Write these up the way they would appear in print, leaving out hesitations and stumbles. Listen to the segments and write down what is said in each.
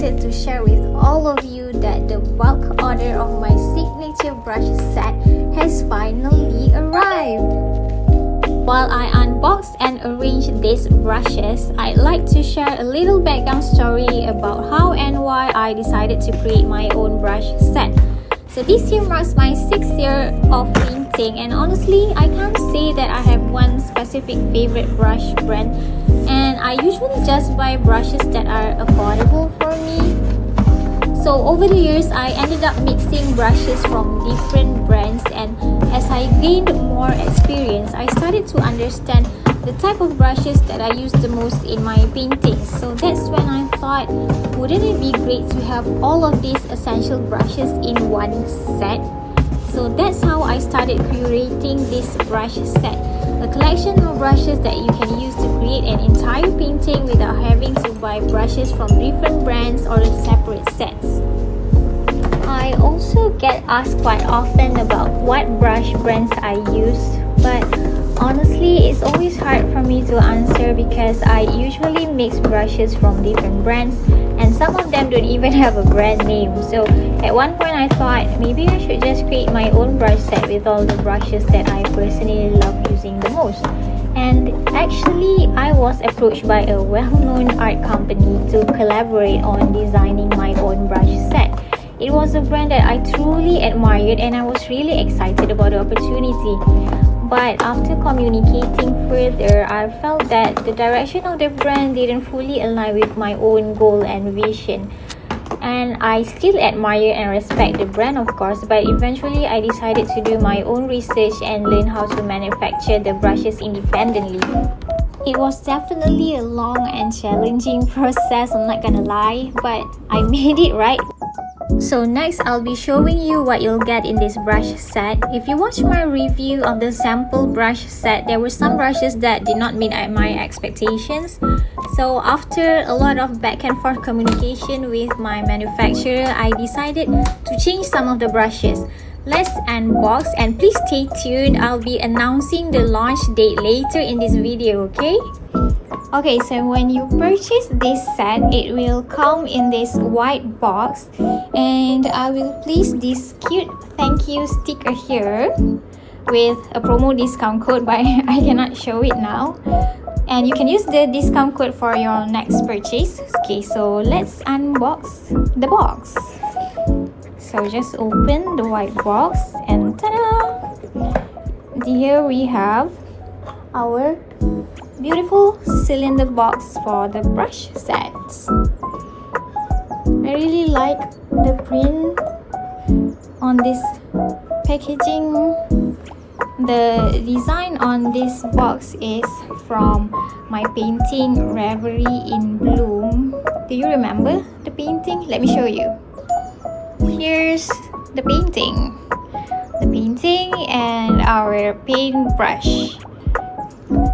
excited to share with all of you that the bulk order of my signature brush set has finally arrived. While I unbox and arrange these brushes, I'd like to share a little background story about how and why I decided to create my own brush set. So this year marks my 6th year of painting, and honestly, I can't say that I have one specific favorite brush brand, and I usually just buy brushes that are affordable for me. So over the years, I ended up mixing brushes from different brands, and as I gained more experience, I started to understand the type of brushes that I use the most in my paintings. So that's when I thought, wouldn't it be great to have all of these essential brushes in one set? So that's how I started curating this brush set, a collection of brushes that you can use to create an entire painting without having to buy brushes from different brands or separate sets. I also get asked quite often about what brush brands I use, but honestly, it's always hard for me to answer because I usually mix brushes from different brands, and some of them don't even have a brand name. So at one point I thought maybe I should just create my own brush set with all the brushes that I personally love using the most. And actually, I was approached by a well-known art company to collaborate on designing my own brush set. It was a brand that I truly admired, and I was really excited about the opportunity. But after communicating further, I felt that the direction of the brand didn't fully align with my own goal and vision. And I still admire and respect the brand, of course, but eventually I decided to do my own research and learn how to manufacture the brushes independently. It was definitely a long and challenging process, I'm not gonna lie, but I made it, right? So next, I'll be showing you what you'll get in this brush set. If you watch my review of the sample brush set, there were some brushes that did not meet my expectations. So after a lot of back and forth communication with my manufacturer, I decided to change some of the brushes. Let's unbox, and please stay tuned. I'll be announcing the launch date later in this video, okay? Okay, so when you purchase this set, it will come in this white box, and I will place this cute thank you sticker here with a promo discount code, but I cannot show it now. And you can use the discount code for your next purchase. Okay, so let's unbox the box. So just open the white box, and ta-da! Here we have our beautiful cylinder box for the brush sets. I really like the print on this packaging. The design on this box is from my painting Reverie in Bloom. Do you remember the painting? Let me show you. Here's the painting. The painting and our paintbrush.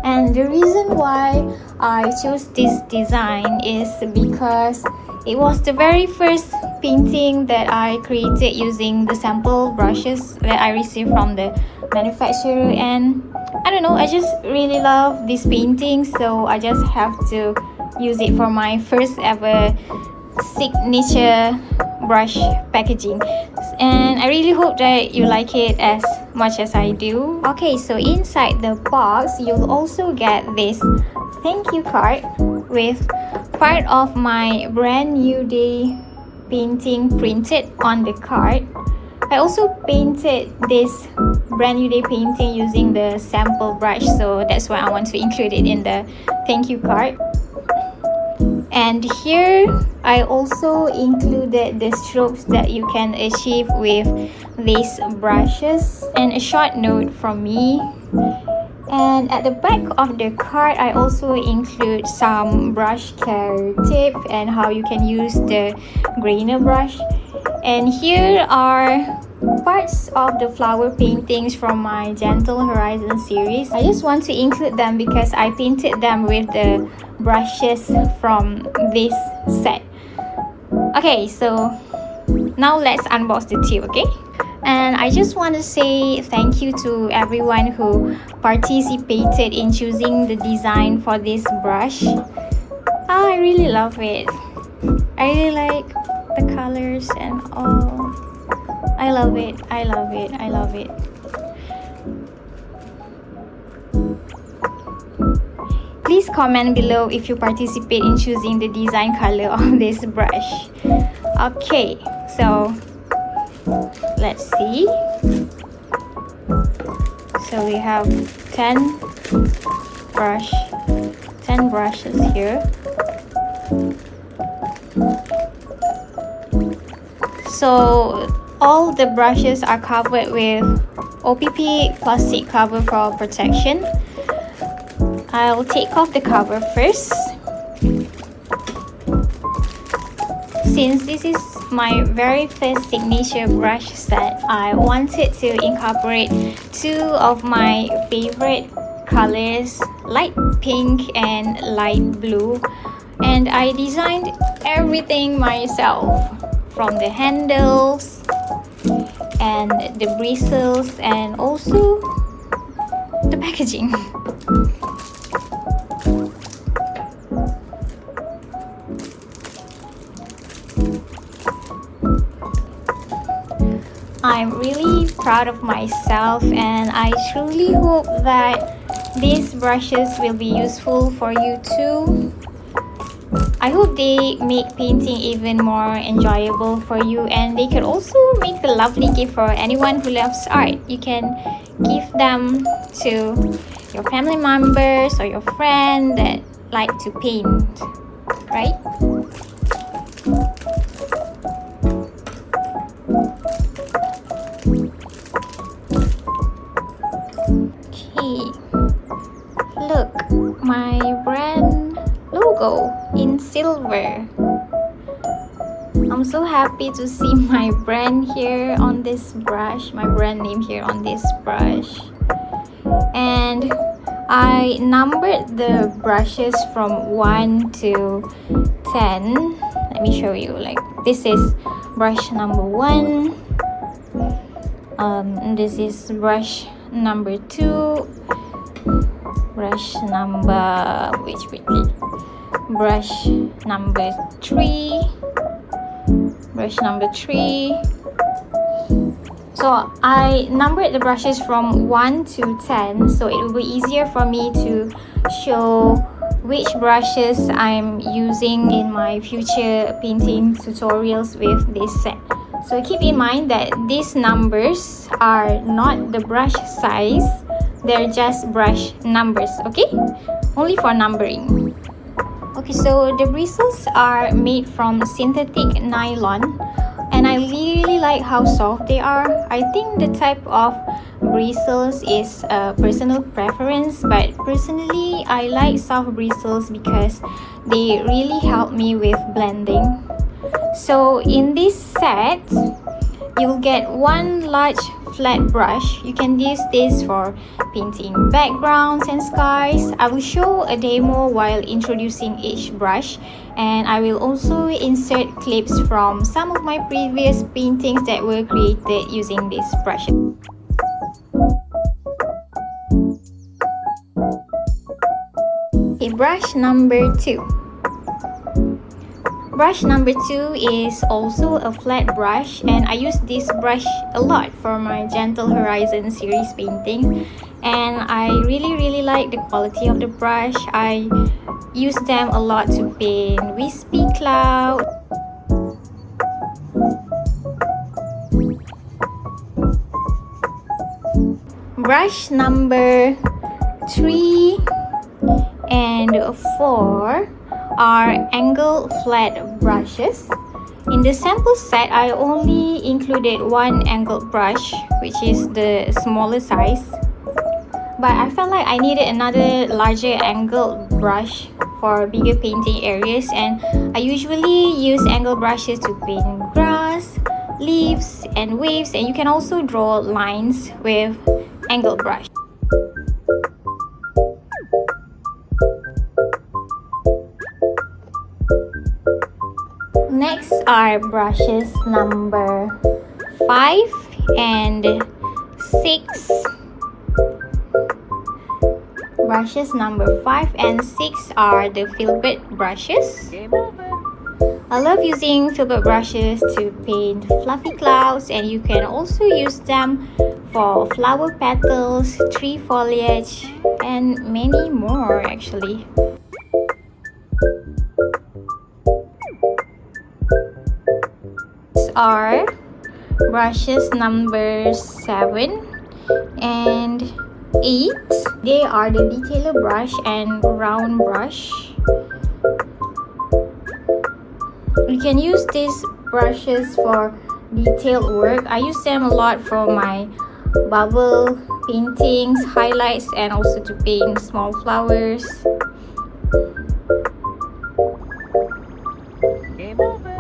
And the reason why I chose this design is because it was the very first painting that I created using the sample brushes that I received from the manufacturer, and I don't know, I just really love this painting, so I just have to use it for my first ever signature brush packaging, and I really hope that you like it as much as I do. Okay, so inside the box you'll also get this thank you card with part of my brand new day painting printed on the card. I also painted this brand new day painting using the sample brush, so that's why I want to include it in the thank you card. And here I also included the strokes that you can achieve with these brushes, and a short note from me. And at the back of the card, I also include some brush care tip and how you can use the grainer brush. And here are parts of the flower paintings from my Gentle Horizon series. I just want to include them because I painted them with the brushes from this set. Okay, so now let's unbox the tube, okay? And I just want to say thank you to everyone who participated in choosing the design for this brush. I really love it. I really like the colors and all. I love it. I love it. I love it. Please comment below if you participate in choosing the design color of this brush. Okay, so let's see. So we have 10 brushes here. So all the brushes are covered with OPP plastic cover for protection. I'll take off the cover first. Since this is my very first signature brush set, I wanted to incorporate two of my favorite colors, light pink and light blue, and I designed everything myself, from the handles and the bristles and also the packaging. I'm really proud of myself, and I truly hope that these brushes will be useful for you too. I hope they make painting even more enjoyable for you, and they could also make a lovely gift for anyone who loves art. You can give them to your family members or your friend that like to paint, right? Okay, look, my brand logo in silver. I'm so happy to see my brand here on this brush, my brand name here on this brush. And I numbered the brushes from 1 to 10. Let me show you. Like, this is brush number 1. This is brush number 2. Brush number brush number 3. Brush number 3. So I numbered the brushes from 1 to 10, so it will be easier for me to show which brushes I'm using in my future painting tutorials with this set. So keep in mind that these numbers are not the brush size, they're just brush numbers, okay? Only for numbering. Okay, so the bristles are made from synthetic nylon, and I really like how soft they are. I think the type of bristles is a personal preference, but personally I like soft bristles because they really help me with blending. So in this set, you'll get one large flat brush. You can use this for painting backgrounds and skies. I will show a demo while introducing each brush, and I will also insert clips from some of my previous paintings that were created using this brush. Okay, brush number 2. Brush number 2 is also a flat brush, and I use this brush a lot for my Gentle Horizon series painting, and I really like the quality of the brush. I use them a lot to paint wispy cloud. Brush number 3 and 4 are angled flat brushes. In the sample set, I only included one angled brush, which is the smaller size. But I felt like I needed another larger angled brush for bigger painting areas, and I usually use angled brushes to paint grass, leaves, and waves, and you can also draw lines with angled brush. Next are brushes number 5 and 6. Brushes number 5 and 6 are the filbert brushes. I love using filbert brushes to paint fluffy clouds, and you can also use them for flower petals, tree foliage, and many more actually. These are brushes number 7 and 8. They are the detailer brush and round brush. You can use these brushes for detailed work. I use them a lot for my bubble paintings, highlights, and also to paint small flowers. Game over.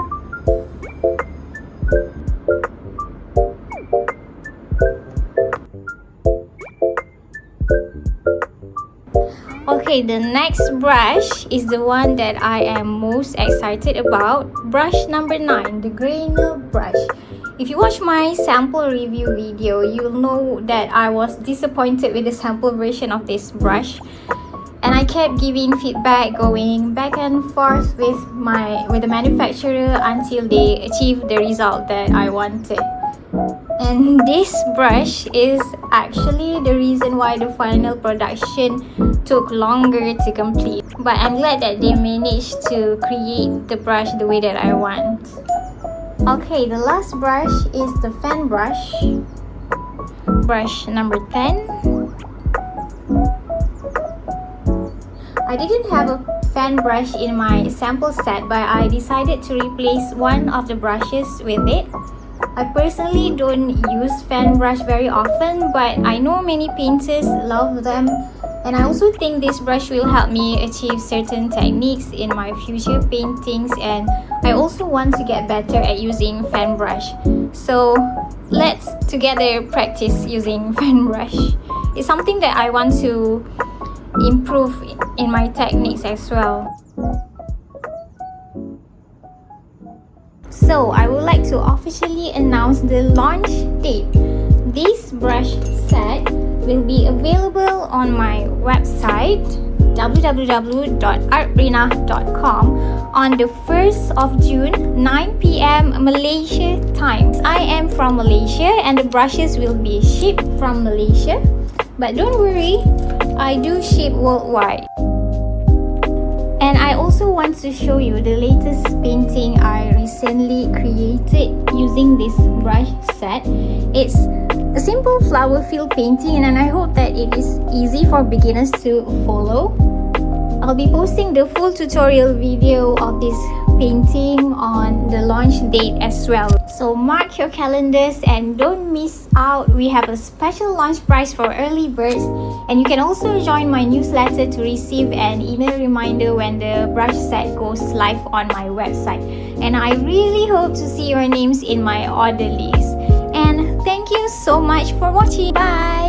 Okay, the next brush is the one that I am most excited about. Brush number 9, the grainer brush. If you watch my sample review video, you'll know that I was disappointed with the sample version of this brush. And I kept giving feedback, going back and forth with the manufacturer until they achieved the result that I wanted. And this brush is actually the reason why the final production took longer to complete. But I'm glad that they managed to create the brush the way that I want. Okay, the last brush is the fan brush. Brush number 10. I didn't have a fan brush in my sample set, but I decided to replace one of the brushes with it. I personally don't use fan brush very often, but I know many painters love them, and I also think this brush will help me achieve certain techniques in my future paintings, and I also want to get better at using fan brush. So let's together practice using fan brush. It's something that I want to improve in my techniques as well. So I would like to officially announce the launch date. This brush set will be available on my website www.artrina.com on the 1st of June, 9 p.m. Malaysia time. I am from Malaysia and the brushes will be shipped from Malaysia. But don't worry, I do ship worldwide. And I also want to show you the latest painting I recently created using this brush set. It's a simple flower field painting, and I hope that it is easy for beginners to follow. I'll be posting the full tutorial video of this painting on the launch date as well. So mark your calendars and don't miss out. We have a special launch price for early birds, and you can also join my newsletter to receive an email reminder when the brush set goes live on my website. And I really hope to see your names in my order list. And thank you so much for watching. Bye!